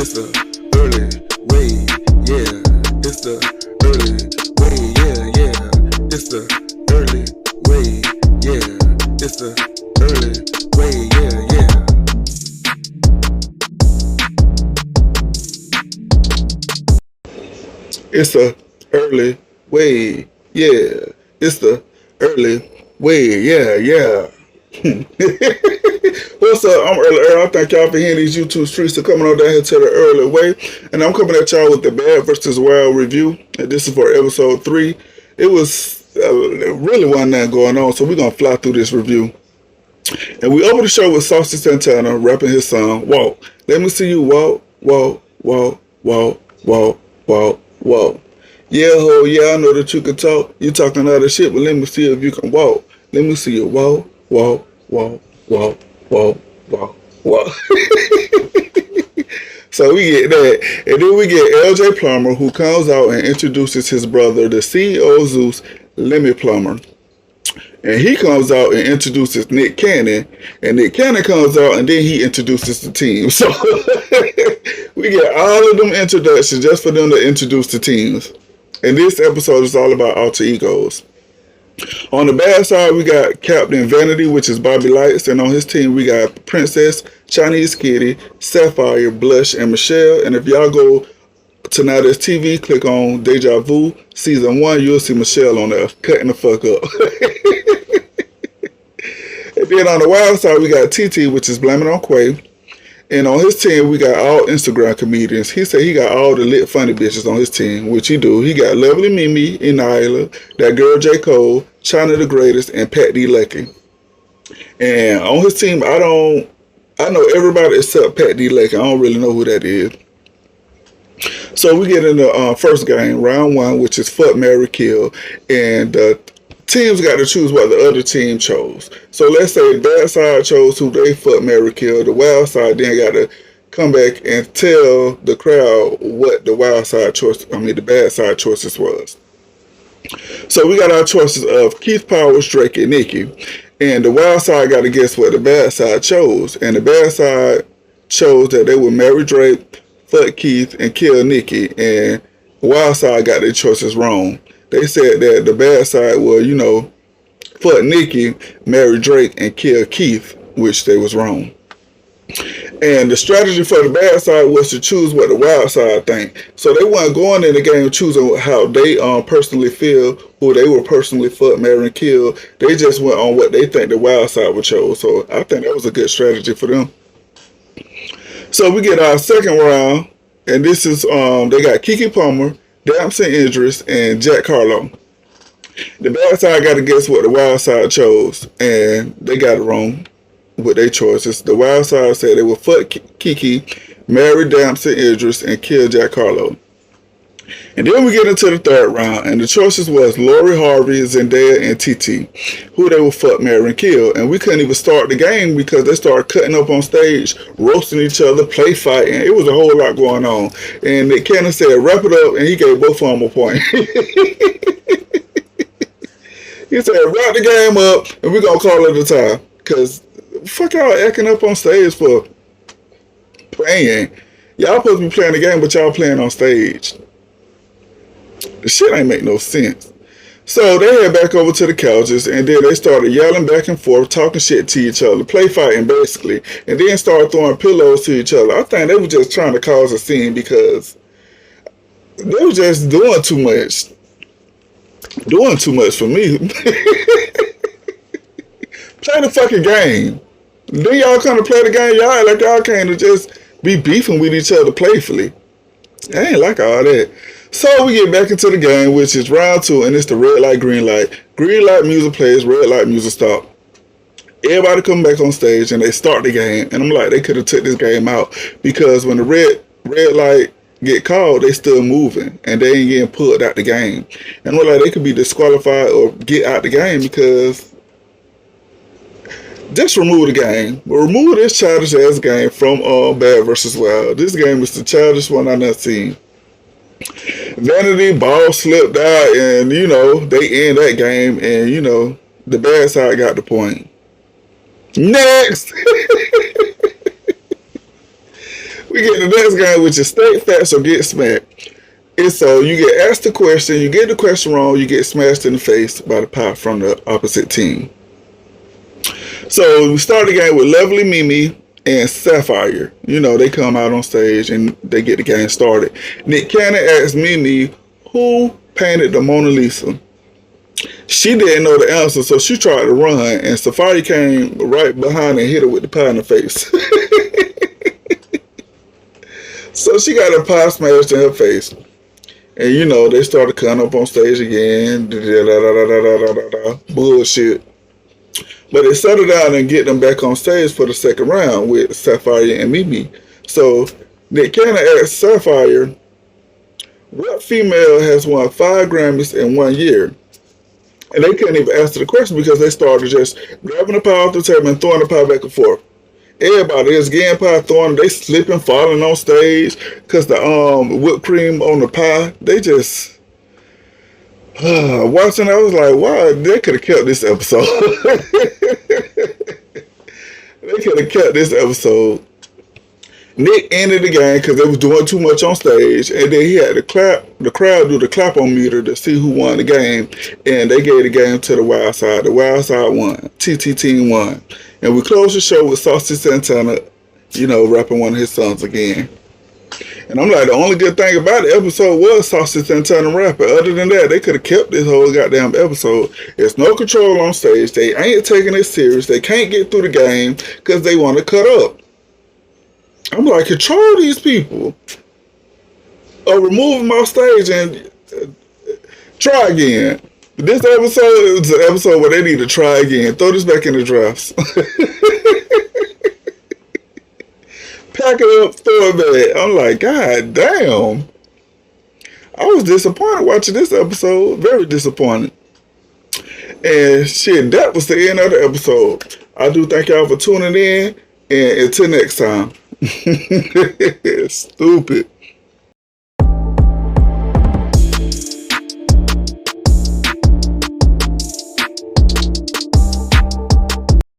It's the early way, yeah. It's the early way, yeah. It's the early way, yeah. It's the early way, yeah. It's the early way, yeah. It's the early way, yeah. What's up? I'm Early Earl. I thank y'all for hearing these YouTube streets are coming on down here to the early way. And I'm coming at y'all with the Bad versus Wild review. And this is for episode 3. It was really wasn't nothing going on, so we're going to fly through this review. And we open the show with Saucy Santana rapping his song, Walk. Let me see you walk, walk, walk, walk, walk, walk, walk. Yeah, ho, yeah, I know that you can talk. You talking other shit, but let me see if you can walk. Let me see you walk, walk, walk, walk, walk, walk, walk. So we get that. And then we get LJ Plummer, who comes out and introduces his brother, the CEO of Zues, Lemmy Plummer. And he comes out and introduces Nick Cannon. And Nick Cannon comes out and then he introduces the team. So we get all of them introductions just for them to introduce the teams. And this episode is all about alter egos. On the bad side, we got Captain Vanity, which is Bobby Lights. And on his team, we got Princess, Chinese Kitty, Sapphire, Blush, and Michelle. And if y'all go to Now There's TV, click on Deja Vu, Season 1, you'll see Michelle on there, cutting the fuck up. And then on the wild side, we got TT, which is Blaming on Quay. And on his team, we got all Instagram comedians. He said he got all the lit funny bitches on his team, which he do. He got Lovely Mimi, Nyla, that girl J. Cole, China the Greatest, and Pat D. Lucky. And on his team, I know everybody except Pat D. Lucky. I don't really know who that is. So we get in the first game, round 1, which is Fuck, Marry, Kill. And teams got to choose what the other team chose. So let's say the bad side chose who they fuck, marry, kill. The wild side then got to come back and tell the crowd what the the bad side choices was. So we got our choices of Keith Powers, Drake, and Nicki. And the wild side got to guess what the bad side chose. And the bad side chose that they would marry Drake, fuck Keith, and kill Nicki. And the wild side got their choices wrong. They said that the bad side was, fuck Nicki, marry Drake, and kill Keith, which they was wrong. And the strategy for the bad side was to choose what the wild side think. So they weren't going in the game choosing how they personally feel, who they would personally fuck, marry, and kill. They just went on what they think the wild side would chose. So I think that was a good strategy for them. So we get our second round, and this is they got Keke Palmer, Damson Idris, and Jack Harlow. The bad side got to guess what the wild side chose, and they got it wrong with their choices. The wild side said they would fuck Keke, marry Damson Idris, and kill Jack Harlow. And then we get into the third round, and the choices was Lori Harvey, Zendaya, and TT, who they would fuck, marry, and kill. And we couldn't even start the game because they started cutting up on stage, roasting each other, play fighting. It was a whole lot going on. And Nick Cannon said, wrap it up, and he gave both of them a point. He said, wrap the game up, and we're going to call it a tie. Because fuck y'all acting up on stage for playing. Y'all supposed to be playing the game, but y'all playing on stage. The shit ain't make no sense. So they head back over to the couches, and then they started yelling back and forth, talking shit to each other, play fighting basically, and then started throwing pillows to each other. I think they were just trying to cause a scene because they were just doing too much. Doing too much for me. Play the fucking game. Then y'all come to play the game, y'all act like y'all came to just be beefing with each other playfully. I ain't like all that. So we get back into the game, which is round 2, and it's the red light, green light. Green light music plays, red light music stop. Everybody come back on stage and they start the game, and I'm like, they could have took this game out because when the red light get called, they still moving and they ain't getting pulled out the game. And we're like, they could be disqualified or get out the game because just remove the game. Remove this childish ass game from Bad vs. Wild. This game is the childish one I've not seen. Vanity ball slipped out, and they end that game, and the bad side got the point. Next. We get the next game, which is state facts or get smacked. And so you get asked the question, you get the question wrong, you get smashed in the face by the pie from the opposite team. So we start the game with Lovely Mimi and Sapphire. You know, they come out on stage and they get the game started. Nick Cannon asks Mimi who painted the Mona Lisa. She didn't know the answer, so she tried to run, and Sapphire came right behind and hit her with the pie in the face. So she got a pie smashed in her face. And you know, they started coming up on stage again. Bullshit. But they settled down and get them back on stage for the second round with Sapphire and Mimi. So Nick Cannon asked Sapphire, what female has won 5 Grammys in 1 year? And they couldn't even answer the question because they started just grabbing the pie off the table and throwing the pie back and forth. Everybody is getting pie, throwing, they slipping, falling on stage because the whipped cream on the pie. They just watching. I was like, wow, they could have kept this episode. They could have kept this episode. Nick ended the game because they was doing too much on stage, and then he had the crowd do the clap-o-meter to see who won the game, and they gave the game to the Wild Side. The Wild Side won. TT Team won. And we closed the show with Saucy Santana, you know, rapping one of his songs again. And I'm like, the only good thing about the episode was Saucy Santana rapping. Other than that, they could have kept this whole goddamn episode. There's no control on stage. They ain't taking it serious. They can't get through the game because they want to cut up. I'm like, control these people. Or remove them off stage and try again. This episode is an episode where they need to try again. Throw this back in the drafts. Pack it up, throw it back. I'm like, God damn. I was disappointed watching this episode. Very disappointed. And shit, that was the end of the episode. I do thank y'all for tuning in. And until next time. Stupid.